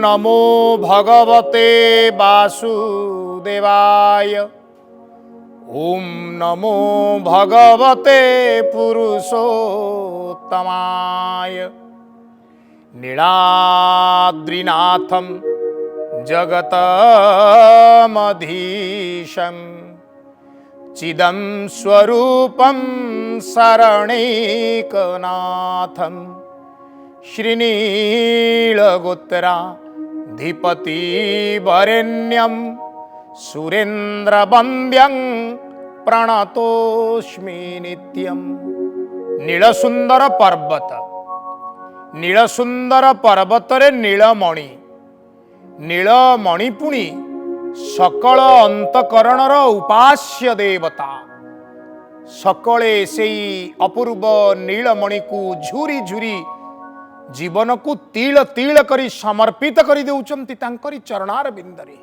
नमो भगवते वासुदेवाय। ओम नमो भगवते पुरुषोत्तमाय। नीलाद्रिनाथं जगतमधीशं चिदं स्वरूपं शरणैकनाथं श्रीनीलगोत्राधिपतिवरेण्यं सुरेन्द्रवन्द्यं प्रणतोस्मि नित्यं। नीलसुंदर पर्वत, नीलसुंदर पर्वतरे नीलमणि, नीलमणि पुणी सकल अंतकरणर उपास्य देवता। सकले से अपूर्व नीलमणि को झुरी झुरी जीवन को तिल तिल करी समर्पित करी देउचंती तांकरी चरणार बिंदरे।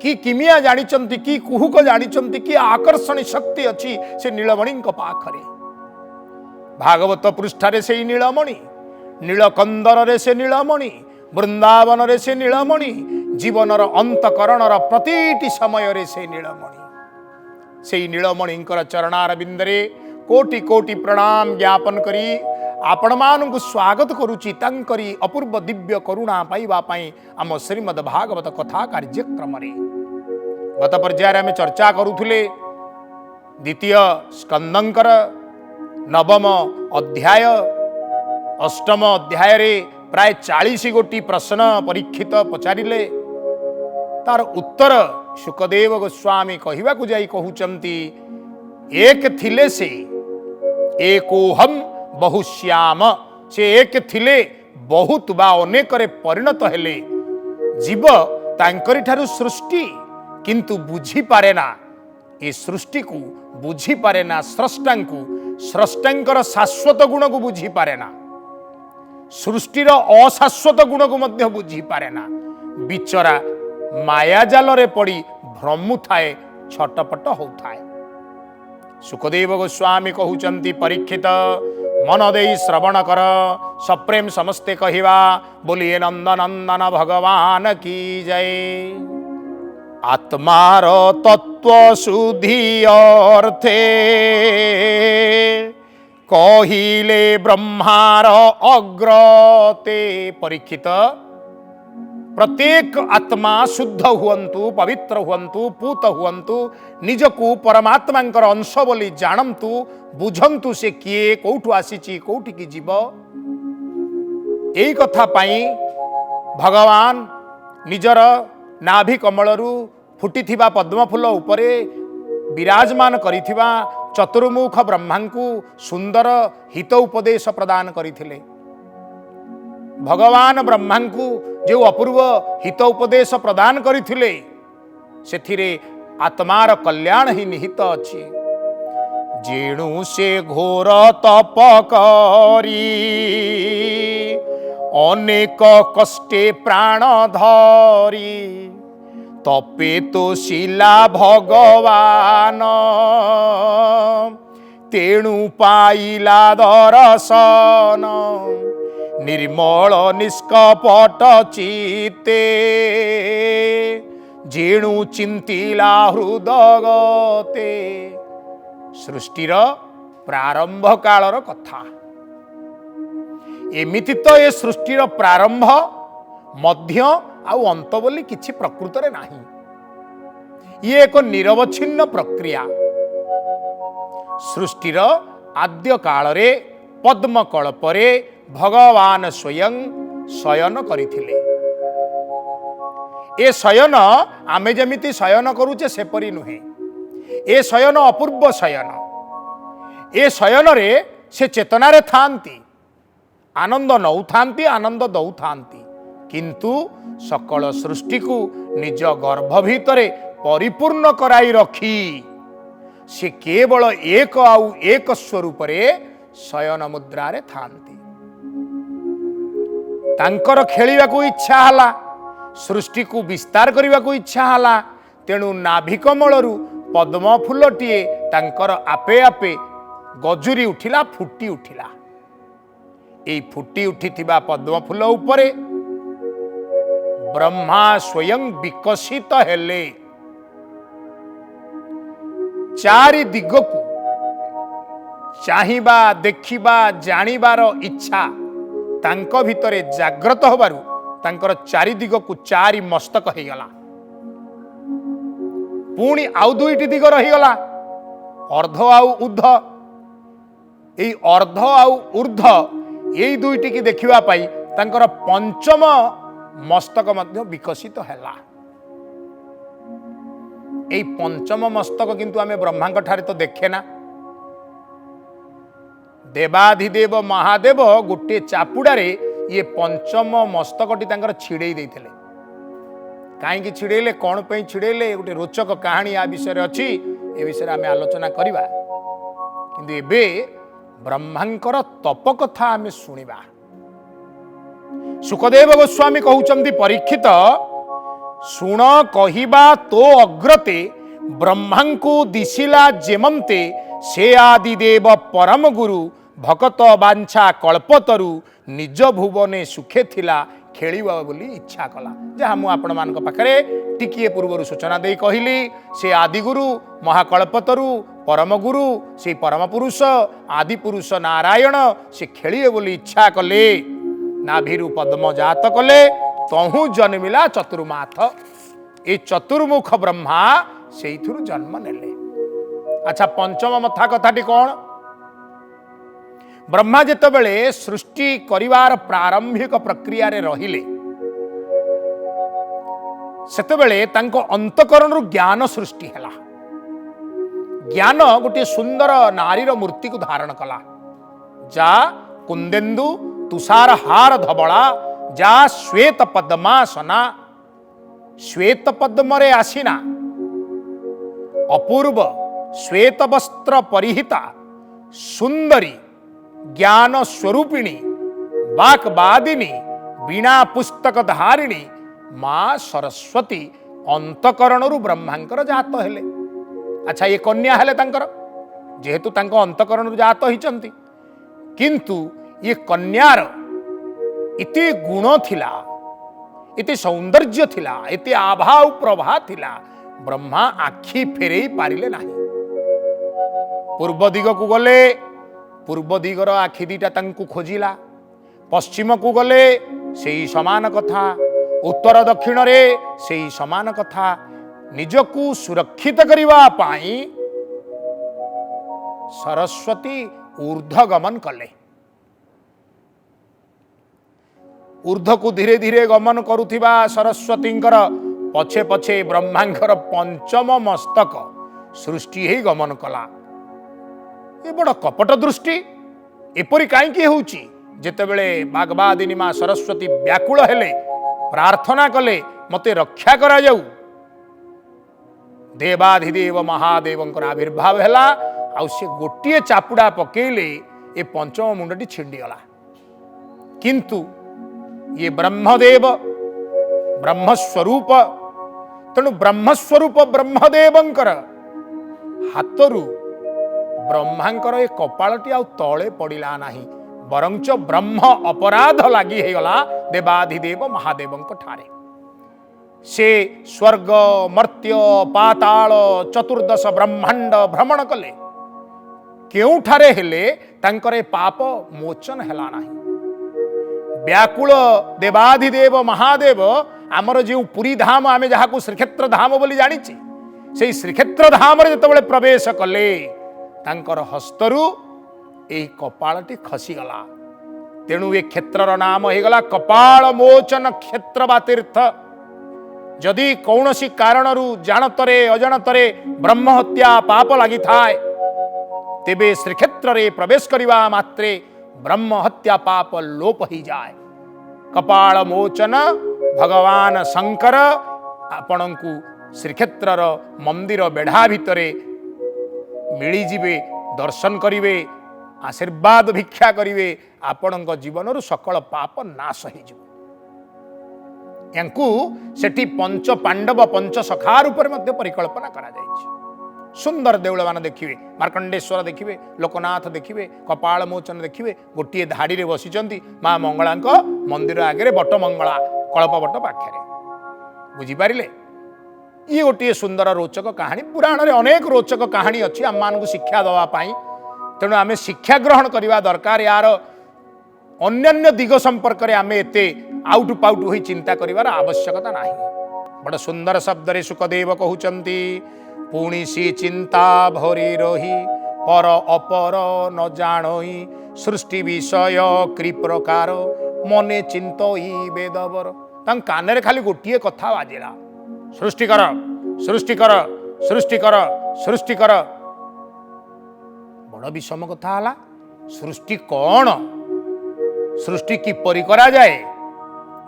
कि किमिया जानिचंती, कि कुहुक जानिचंती, कि आकर्षणी शक्ति अच्छी से नीलमणि पाखरे। भागवत पृष्ठारे से नीलमणि, नीलकंदर से नीलमणि, वृंदावन रे से नीलमणि, जीवनर अंतकरणर प्रतिटी समय रे से नीलमणि। से नीलमणिंकर चरणार बिंदरे कोटि कोटि प्रणाम ज्ञापन करी आपण मानकु स्वागत करुची तांकरी अपूर्व दिव्य करुणा पाइबा पई आम श्रीमद् भागवत कथा कार्यक्रम रे। गत पर्याय आम चर्चा करुथुले द्वितीय स्कंदंकर नवम अध्याय। अष्टम अध्याय रे प्राय 40 गोटी प्रश्न परीक्षित पचारिले। तार उत्तर शुकदेव गोस्वामी कहवा को जाई कहउचंती, एक थिले से एकोहम बहुश्याम। से एक थिले बहुत बा अनेक रे परिणत हेले। जीव तांकरी ठारु सृष्टि किंतु बुझी पारे ना, ए सृष्टि को बुझी पारे ना, स्रष्टांकु स्रष्टांकर शाश्वत गुण को बुझी पारे ना, सृष्टिर अशाश्वत गुण को मध्य बुझी पारे ना। बिचरा माया जाल रे पड़ी भ्रमु थाए, छटपट होउथाए। सुखदेव गोस्वामी कहउचंती, परीक्षित मन देई श्रवण कर, सप्रेम समस्ते कहिवा, बोलिए नंदनंदन भगवान की जय। आत्मार तत्व शुद्धि अर्थे कहिले ब्रह्मार अग्रते। परीक्षित, प्रत्येक आत्मा शुद्ध हुअंतु, पवित्र हुअंतु, पूत हुअंतु, निजकु परमात्मांकर अंश बोली जानंतु, बुझंतु से किए कोठु आसीची कोठि की जीव। एई कथा पाई भगवान निजर नाभि कमलरु फुटिथिबा पद्मफूल उपरे विराजमान करिथिबा चतुर्मुख ब्रह्मांकु सुंदर हित उपदेश प्रदान करिथिले। भगवान ब्रह्मांकु जो अपूर्व हित उपदेश प्रदान करिथिले, सेथिरे आत्मार कल्याण ही निहित अछि। जेणु से घोर तप करी अनेक कष्टे प्राण धरी, तपे तो शिला भगवान तेणु पाइला दर्शन। निर्मल निष्कपट चित्ते जेणु चिंतिला हृदगते। सृष्टिर प्रारंभ कालर कथा। एमिति तो ये सृष्टिर प्रारंभ मध्य आउ अंत बोली किछि प्रकृत रे नाही। ये एक निरवच्छिन्न प्रक्रिया। सृष्टिर आद्य काल रे पद्म कल्परे भगवान स्वयं शयन करिथिले। ए शयन आमे जेमिति शयन करूचे सेपरी नुहे। ए शयन अपूर्व शयन। ए शयन रे से चेतना रे थांती, आनंद नौ थांती, आनंद दौ थांती, किंतु सकल सृष्टि को निज गर्भ भितरे परिपूर्ण कराई रखी से केवल एक आउ एक स्वरूप रे शयन मुद्रा रे थांती। तांकर खेलिबा को इच्छा हला, सृष्टि को विस्तार करने को इच्छा हला, तेणु नाभिकमलरू पद्म फूलटीए तांकर आपे आपे गजुरी उठिला, फुटी उठिला। एई फुटी उठिथिबा पद्म फूल उपरे ब्रह्मा स्वयं विकसित हेले चारि दिग को चाहिबा देखिबा जानिबार इच्छा तांको भितरे जाग्रत होबारु तांकर चारि दिग को चारि मस्तक हो गला पुणी आउ दुईटी दिग रहीगला अर्ध आउ ऊर्ध एई अर्ध आउ ऊर्ध एई दुईटी की देखिबा पाई तांकर पंचम मस्तक मध्य विकसित हैला एई पंचम मस्तक किंतु आमे ब्रह्मांक ठारे तो देखे ना देवाधिदेव महादेव गोटे चापुड़ारे ये पंचम मस्तकटी तांकर छिड़े देइथिले कहीं छिड़ेले कौन पे छिड़ेले गोटे रोचक कहानी आ विषय अच्छी ए विषय आम आलोचना करवा किंतु एबे ब्रह्मांकर तप कथा आम शुणा सुखदेव गोस्वामी कहउचंती परीक्षित शुण कहिबा तो अग्रते ब्रह्मांको दिशिला जेमंते से आदिदेव परम गुरु भकत बांछा कल्पतरु निज भुवने सुखे थिला खेलिबा बोली इच्छा कला जहाँ मु आपण मान पाखरे टिकिए पूर्व सूचना दे कहली से आदिगुरु महाकल्पतरु परम गुरु से परम पुरुष आदि पुरुष नारायण से खेलिए बोली इच्छा कले नाभिरु पद्म जात कले तहु जन्मिला चतुर्माथ ए चतुर्मुख ब्रह्मा से जन्म नेले। अच्छा पंचम मथा कथाटी कौन ब्रह्मा जेतेबेले सृष्टि करिवार प्रारंभिक प्रक्रिया रे रहिले सेतेबेले तांको अंतकरण रु ज्ञान सृष्टि हैला ज्ञान गोटे सुंदर नारीर मूर्ति को धारण कला जा कुंदेन्दु तुषार हार धबला जा श्वेत पद्मासना श्वेत पद्म रे आसीना अपूर्व श्वेत वस्त्र परिहिता सुंदरी ज्ञान स्वरूपिणी वाक्वादिनी वीणा पुस्तक धारिणी माँ सरस्वती अंतकरणरु ब्रह्मांकर जात हेले। अच्छा ये कन्या हेले तांकर जेहेतु तांको अंतकरणरु जात होइचंती किंतु ये कन्यार इति गुण थिला इति सौंदर्य थिला इति आभा प्रभा थिला ब्रह्मा आखि फेरे पारिले नाही पूर्व दिग को गले पूर्व दिगर आखि दीटा तांकु खोजिला पश्चिम को गले सेही समान कथा उत्तर दक्षिण रे सेही समान कथा निजकु सुरक्षित करिवा पाई सरस्वती ऊर्ध्व गमन कले ऊर्ध्व को धीरे धीरे गमन करुथिबा सरस्वतींकर पछे पछे ब्रह्मांकर पंचम मस्तक सृष्टि ही गमन कला ये बड़ कपट दृष्टि एपरी कहीं होउची जेतेबेले बागबादिनी माँ सरस्वती व्याकुल हेले प्रार्थना कले मते रक्षा करा जाऊ देवाधिदेव महादेवंकर आविर्भाव हैला आउ से गोटे चापुड़ा पकेले ए पंचम मुंडटी छिंडीगला किंतु ये ब्रह्मदेव ब्रह्मस्वरूप तेणु ब्रह्मस्वरूप ब्रह्मदेवंकर हाथरू ब्रह्मांकर ए कपाळटी आउ तळे पड़िला नाही बरंच ब्रह्म अपराध लगी गला देवाधिदेव महादेवंक ठारे से स्वर्ग मर्त्य पाताल चतुर्दश ब्रह्मांड भ्रमण कले केउठारे हेले तांकर पाप मोचन हैला नाही व्याकुल देवाधिदेव महादेव आमर जो पुरी धाम आमे जहाको श्रीक्षेत्र धाम बोली जानिछि से श्रीक्षेत्र धाम रे जतबेले प्रवेश कले तांकर हस्तरू एही कपाळटी खसीगला तेणु ए क्षेत्रर नाम हो गला कपाळ मोचन क्षेत्र बा तीर्थ जदि कौनसी कारणरू जानतरे अजानतरे ब्रह्म हत्या पाप लगी थाए तेबे श्रीक्षेत्र रे प्रवेश करिवा मात्रे ब्रह्म हत्या पाप लोप ही जाए कपाळ मोचन भगवान शंकर आपणकु श्रीक्षेत्रर मंदिर बेढ़ा भितरे मिली जिवे दर्शन करिवे आशीर्वाद भिक्षा करिवे आपणक जीवन सकल पाप नाश हो यांकु सेठी पंच पांडव पंच सखा रूप में परिकल्पना करा जायछि सुंदर देउल मान देखिए मार्कंडेश्वर देखिए लोकनाथ देखिए कपाल मोचन देखिए गोटे धाड़ी रे बसिचंती माँ मंगला मंदिर आगे बट मंगला कल्प बट पाखे बुझिपारे ये गोटे सुंदर रोचक कहानी पुराण में अनेक रोचक कहानी अच्छी आम मान शिक्षा दवाई तेणु आम शिक्षा ग्रहण करने दरकार यार अन्य दिग संपर्क में आम एत आउट पाउट हो चिंता कर आवश्यकता ना बड़ सुंदर शब्द रे सुखदेव कहते पुणी सी चिंता भरी रही पर अपर न जानई सृष्टि विषय क्रि प्रकार मने चिंतई वेदवर कान खाली गोटे कथा बाजिला सृष्टि कर सृष्टि कर सृष्टि कर सृष्टि कर बड़ विषम कथा है सृष्टि कौन सृष्टि किपरि करा जाए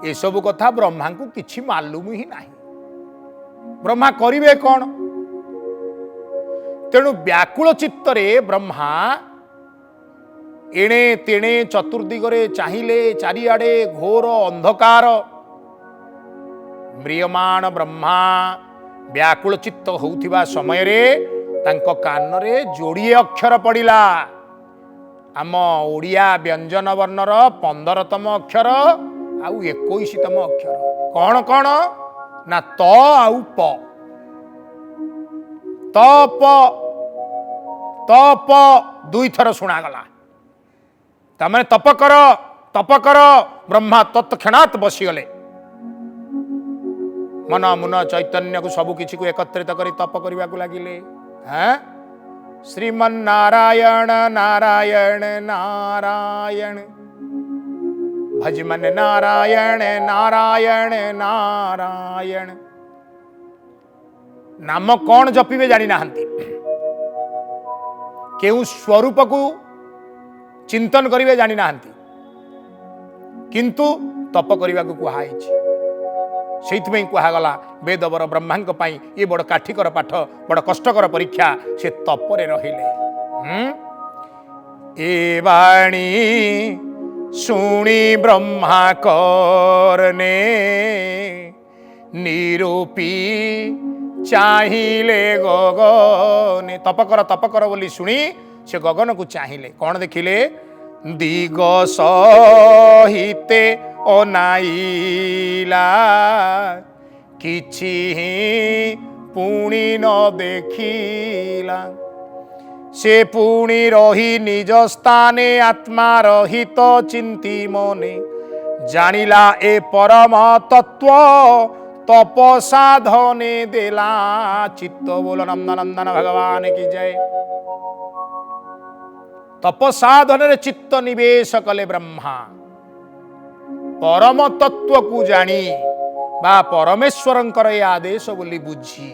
ये सब कथा ब्रह्मा को किछि मालूम ही नहीं ब्रह्मा करिवे कौन तेणु व्याकुल चित्तरे ब्रह्मा एणे तेणे चतुर्दिगरे चाहिए चारिआडे घोर अंधकार म्रियमाण ब्रह्मा व्याकुल चित्त होउथिबा समय रे तांको कान रे जोड़िए अक्षर पड़िला आम ओडिया व्यंजन वर्णर 15तम अक्षर आउ 21तम अक्षर कौन कौन ना त आउ प तप दुई थर शुणागला तमें तप कर ब्रह्मा तत्क्षणात बसीगले मन मुन चैतन्य को सबु किछि को एकत्रित करी तप करने को लगिले हैं श्रीमन्नारायण नारायण नारायण भज मन नारायण नारायण नारायण नाम कौन जपिबे जानी नाहंती केउ स्वरूप को चिंतन करिवे जानी नाहंती किंतु तप करने को कहुई से कहगला वेदवर ब्रह्मा ये बड़ काठिकर पाठ बड़ कष्टकर परीक्षा से तपरे रहिले ए वाणी शुणी ब्रह्मा करने निरूपी चाहिए गगने तप कर बोली शुणी से गगन को चाहिए कौन देखिले दिग सहिते अनाइला किछि पुणी न देखिला से पुणी रही निज स्थाने आत्मा रहित चिंती मने जानिला ए परम तत्व तप साधने देला चित्त बोल नंदनंदन भगवान की जय तप साधन चित्त निवेश कले ब्रह्मा परम तत्व को जानी बा परमेश्वरंकर ए आदेश बोली बुझी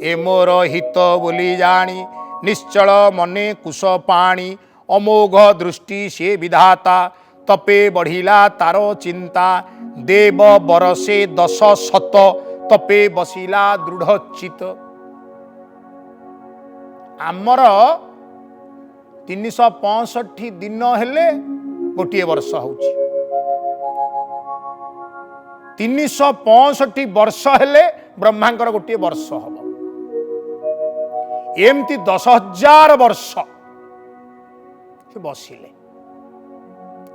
ए मोर हित बोली जानी निश्चल मने कुश पाणी अमोघ दृष्टि से विधाता तपे बढ़िला तारो चिंता देव बरसे 10 शत तपे बसिला दृढ़ चित आमर 365 दिन हेले गोटे वर्ष होची 365 वर्ष हेले ब्रह्मांकर गोटे वर्ष हम एमती 10,000 वर्ष से बसिले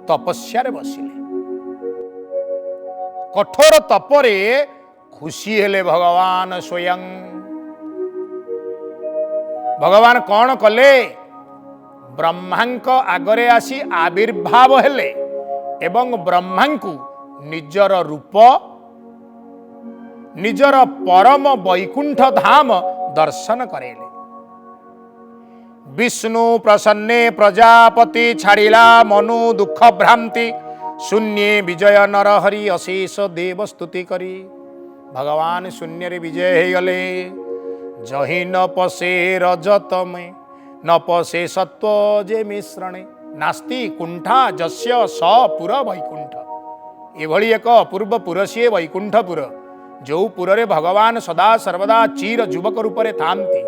तपस्या बसिले कठोर तपरे खुशी हेले भगवान स्वयं भगवान कौन कले ब्रह्मांक आगरे आसी आविर्भाव हेले एवं ब्रह्मा को निजर रूप निजर परम वैकुंठ धाम दर्शन करेले विष्णु प्रसन्ने प्रजापति छाड़िला मनु दुख भ्रांति शून्य विजय नरहरि अशेष देव स्तुति करी भगवान शून्य रे विजय हो गले जहि न पसे रजत में न पसे सत्व जे मिश्रणे नास्ति कुंठा जस्य स पुर वैकुंठ एभली एक अपूर्व पुर सी वैकुंठपुर जो पुर रे भगवान सदा सर्वदा चीर युवक रूप में थांती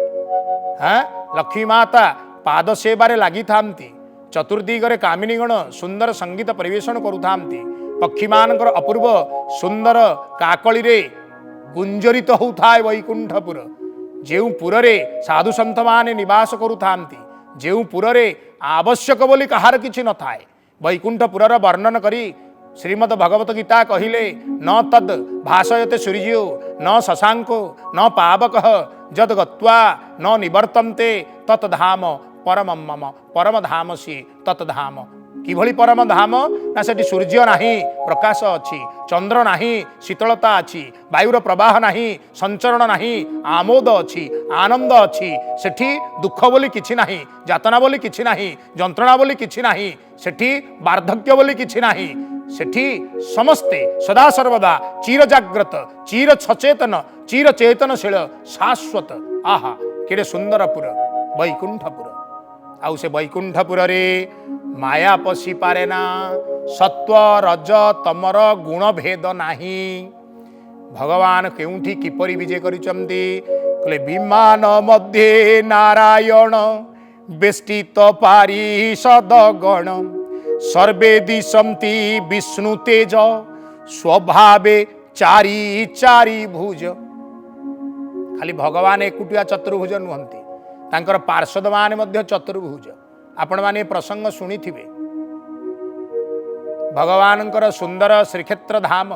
हाँ लक्ष्मी माता पाद सेवारे लगी थांती चतुर्दिगरे कामिनीगण सुंदर संगीत परिवेषण करुथांती पक्षी मानकर अपूर्व सुंदर काकली रे गुंजरित होउथाय वैकुंठपुर जेउ पुररे साधु संत माने निवास करुथांती जेउ पुररे आवश्यक बोली कहार किछि न थाए वैकुंठपुरर वर्णन करी श्रीमद भगवत गीता कहिले न तद भाषयते सूर्यो न शशांको न पावक जद गत्वा न निवर्तन्ते तत्धाम परम मम परम धाम सी तत्धाम। किभଳି परम धाम ना सेठी सूर्य नाही प्रकाश अछि, चंद्र नाही शीतलता अछि, वायुर प्रवाह नाही संचरण नाही, आमोद अछि आनंद अछि, सेठी दुख बोली किछि नाही, यातना बोली किछि नाही, जंत्रणा बोली किछि नाही, सेठी वार्धक्य बोली किछि नाही, सेठी समस्ते सदा सर्वदा चिर जाग्रत चिर सचेतन चिर चेतनशील शाश्वत। आहा केडे सुंदरपुर वैकुंठपुर। आउ से वैकुंठपुर रे माया पशि पारे ना, सत्व रज तमर गुण भेद नाही। भगवान केउठी किपरि विजय करिचंती कहले विमान मध्ये नारायण बेष्टित पारिषद गण सर्वे दिशंति विष्णु तेज स्वभावे चारि चारि भुज। खाली भगवान एकुटिया चतुर्भुज नुहंती, तांकर पार्षद माने मध्य चतुर्भुज। आपण माने प्रसंग शुणिथिबे। भगवानंकर सुंदर श्रीक्षेत्र धाम,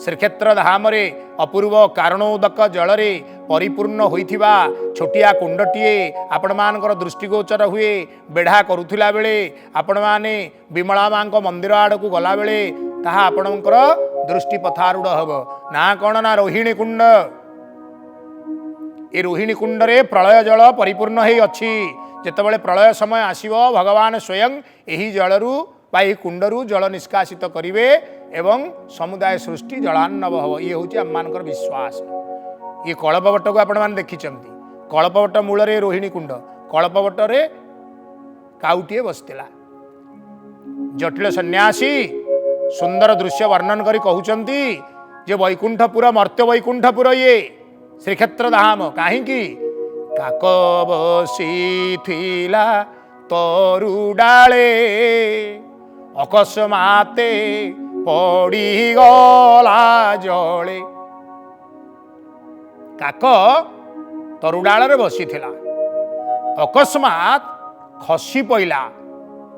श्रीक्षेत्र धाम रे अपूर्व कारणोदक जल रे परिपूर्ण होइथिबा छोटिया कुंडटीए आपण मानकर दृष्टिगोचर हुए। बेढ़ा करुथिला बेले आपण माने विमला मां मंदिर आड़ को गला बेले ताहा आपणकर दृष्टि पथारूढ़ हब। ना कौन ना रोहिणी कुंड। ए रोहिणी कुंड रे प्रलय जल परिपूर्ण है अच्छी। जेतेबेले प्रलय समय आसीबो भगवान स्वयं एही जलरू बा एही कुंडरू जल निष्कासित करिवे एवं समुदाय सृष्टि जलान्नव हब। ये होची आम मानकर विश्वास। ये कल्पवट को आपण माने देखिचंती। कल्पवट मूल रे रोहिणी कुंड, कल्पवट रे काउटिए बसतिला। जटिल सन्यासी सुंदर दृश्य वर्णन करी कहउचंती जे वैकुंठपुर मर्त्य वैकुंठपुर ये श्रीक्षेत्र धाम। काहींकी काक बसिथिला तरू डाले अकस्माते पड़ी गला जले। काक तरू डाल रे बसिथिला, अकस्मात खसी पइला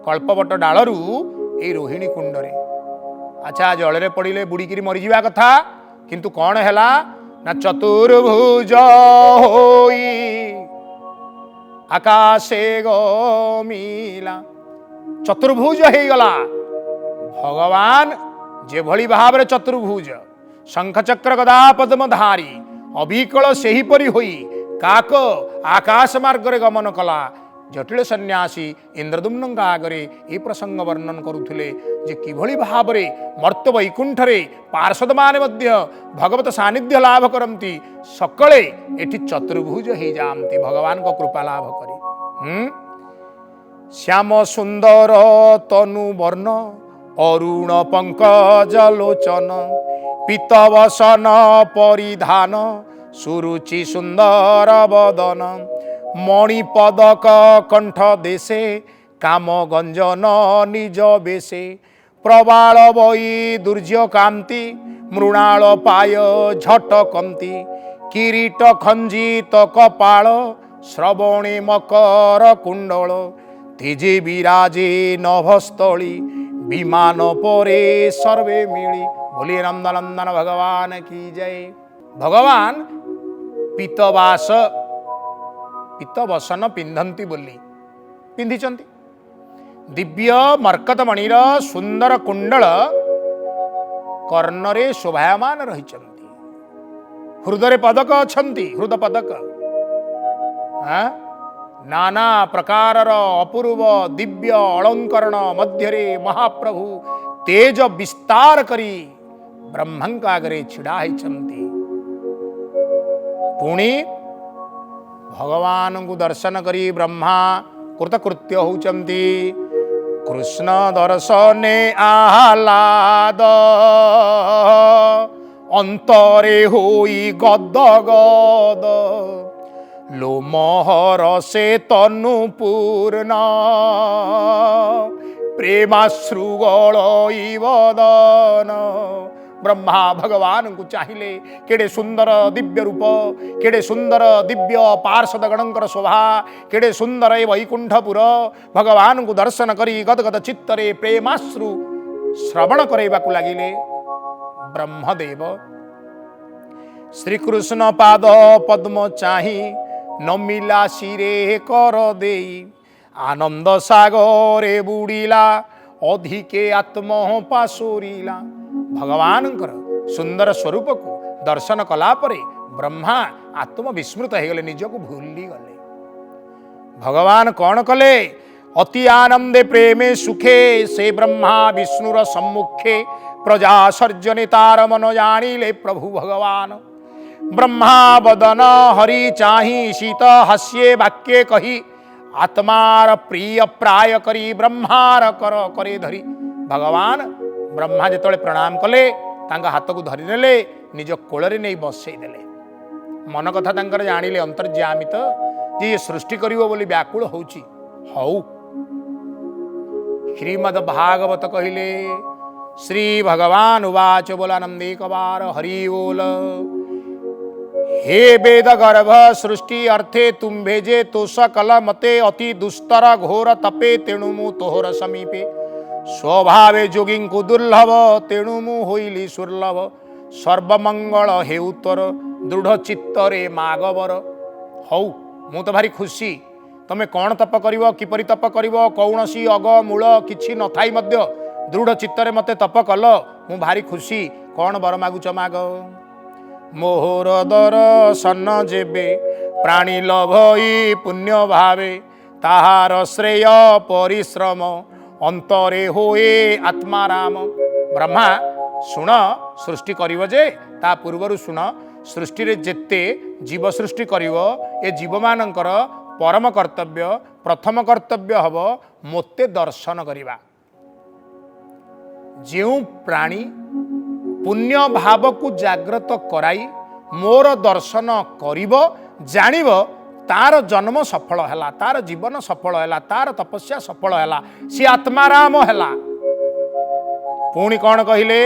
कल्पवट डालरू ए रोहिणी कुंड रे। अच्छा जल रे पड़िले बुड़ीकी मरी जावा कथा, किंतु कौन हैला ना चतुर्भुज होई आकाशे गमिला। चतुर्भुज हो गला भगवान जे भली भाव रे चतुर्भुज शंखचक्र गदा पद्मधारी अविकल सेही परी होई काक आकाश मार्ग रे गमन कला। जटिल सन्यासी इंद्रदुम्न आगरे ये प्रसंग वर्णन करुथिले जे किभली भाव रे मर्त्य वैकुंठ रे पार्षद माने मध्य भगवत सानिध्य लाभ करंती, सकले एठी चतुर्भुज हो जामती भगवान को कृपा लाभ करी। श्याम सुंदर तनु वर्ण अरुण पंकज लोचन पीतवसन परिधान सुरुचि सुंदर बदन मणिपदक कंठ देशे काम गंजन निज बेशे प्रबाल बई दुर्ज्य कांति मृणाल पाय झटकंती किरीट खंजित कपाल श्रवणे मकर कुंडल तेजे विराजे नभस्थली विमान परे सर्वे मिली। बोलिए नंदनंदन भगवान की जय। भगवान पीतवास पीतवसन पिंधंती बोली पिंधिचंती। दिव्य मरकत मणिर सुंदर कुंडल कर्णरे शोभायमान रहिचंती। हृदय पदक अछंती, हृदय पदक नाना प्रकारर अपूर्व दिव्य अलंकरण मध्यरे महाप्रभु तेज विस्तार करी ब्रह्मंक आगरे छिड़ा होइचंती। पुणी भगवान को दर्शन करी ब्रह्मा कृतकृत्य होचंती। कृष्ण दर्शने आह्लाद अंतरे होई गद गद लोमहर से तनु पूर्ण प्रेमाश्रुगल वदन। ब्रह्मा भगवान को चाहिए केड़े सुंदर दिव्य रूप, केड़े सुंदर दिव्य पार्षद गणंकर शोभा, केड़े सुंदर ए वैकुंठपुर। भगवान को दर्शन करी गदगद चित्तरे प्रेमाश्रु श्रवण कराइबाकु लागिले ब्रह्मदेव। श्रीकृष्ण पाद पद्म चाही नमिला शिरे कर देई आनंद सागरे बुड़ीला अधिके आत्म पाशोरीला। भगवान सुंदर स्वरूप को दर्शन कला परे ब्रह्मा आत्मविस्मृत हो गले, निज को भूली गले। भगवान कौन कले? अति आनंदे प्रेमे सुखे से ब्रह्मा विष्णुर सम्मुखे प्रजा सर्जने तार मन जानिले प्रभु भगवान। ब्रह्मा बदन हरि चाही शीत हास्ये वाक्ये कही आत्मार प्रिय प्राय करी ब्रह्मार कर करे धरी। भगवान ब्रह्मा जिते प्रणाम कले तांका हाथ को धरी नेले, निज कोଳରେ नहीं बसई देले। मन कथा तांकर जानिले अंतर्जामित जे सृष्टि करिवो बोली व्याकुल होउची। हौ श्रीमद् भागवत कहिले श्री भगवान उवाच बोला नंदी कबार हरि बोल। हे वेद गर्भ सृष्टि अर्थे तुम भेजे तो सकल मते अति दुस्तर घोर तपे तेणु मु तोहर समीपे स्वभावे जोगी को दुर्लभ तेणु मु होइली सुर्लभ सर्वमंगल हेउ तोर दृढ़ चित्तरे मागवर। हौ मु तो भारी खुशी तमे कौन तप करिवो किपरि तप करिवो कौनसी अग मूल किछि नथाई मध्य दृढ़ चित्तरे मते तप कल मु भारी खुशी। कौन बर मागुच माग। मोहर दर्शन जेबे प्राणी लभई पुण्य भावे ताहार श्रेय परिश्रम अंतरे होए आत्माराम। ब्रह्मा शुण सृष्टि करिवो जे ता पूर्वरु शुण सृष्टि रे जेते जीव सृष्टि करिवो ए जीव मानकर परम कर्तव्य प्रथम कर्तव्य हब मोते दर्शन करिबा। जेउ प्राणी पुण्य भाव को जागृत कराई मोर दर्शन करिब जानिब तार जन्म सफल हैला, तार जीवन सफल हैला, तार तपस्या सफल हैला, सी आत्माराम हैला। पुणी कौन कहिले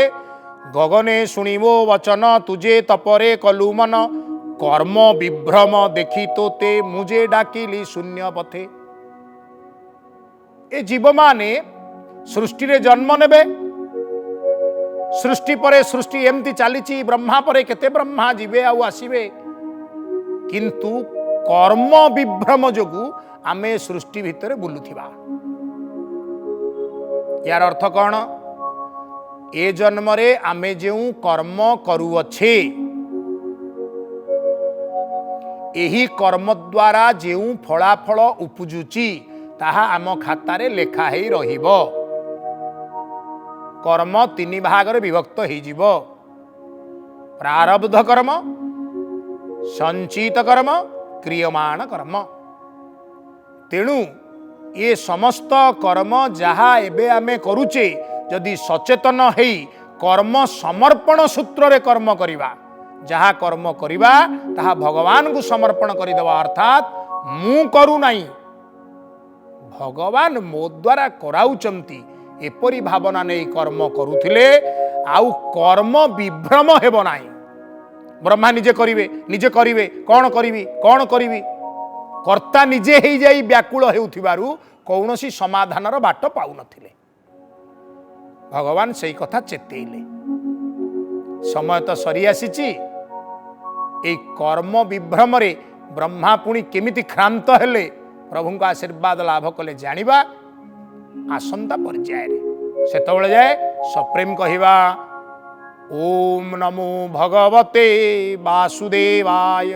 गगने शुणिबो वचन तुझे तपरे कलु मन कर्म विभ्रम देखी तोते मुझे डाकिली शून्य पथे। ए जीव माने सृष्टि रे जन्म नेबे, सृष्टि परे सृष्टि एमती चली ब्रह्मा परे केते ब्रह्मा जीवे आउ आसीबे, किंतु कर्म विभ्रम जोगु आमे सृष्टि भितर बुलुथिबा। यार अर्थ कौन? ए जन्म रे आमे जेउ कर्म करुअछे एही कर्म द्वारा जेउ फलाफल उपजुची ताहा आम खातारे लेखा हेई रहिबो। कर्म तीन भाग रे विभक्त हो जीव। प्रारब्ध कर्म, संचित कर्म, क्रियमाण कर्म। तेणु ये समस्त कर्म जहा एबे आमे करुचे जदि सचेतन हेई कर्म समर्पण सूत्र रे कर्म करिबा, जहा कर्म करिबा ताहा भगवान को समर्पण करिदेवा। अर्थात मु करू नाही भगवान मो द्वारा कराउचंती एपरी भावना नहीं कर्म करुथिले आउ कर्म विभ्रम हेबो नाही। ब्रह्मा निजे करिवे कौन करिवी कर्ता निजे हेई जाई व्याकुल हेउथिबारु कौनसी समाधानर बाट पाउ नथिले। भगवान सेई कथा चेतेइले। समय तो सरी आसीची। ए कर्म विभ्रम रे ब्रह्मा पुणी केमिति क्रांत हेले प्रभु का आशीर्वाद लाभ कले जानिबा आसंता पर्याय रे। सेतबेले जाए सप्रेम कहिबा ओम नमो भगवते वासुदेवाय।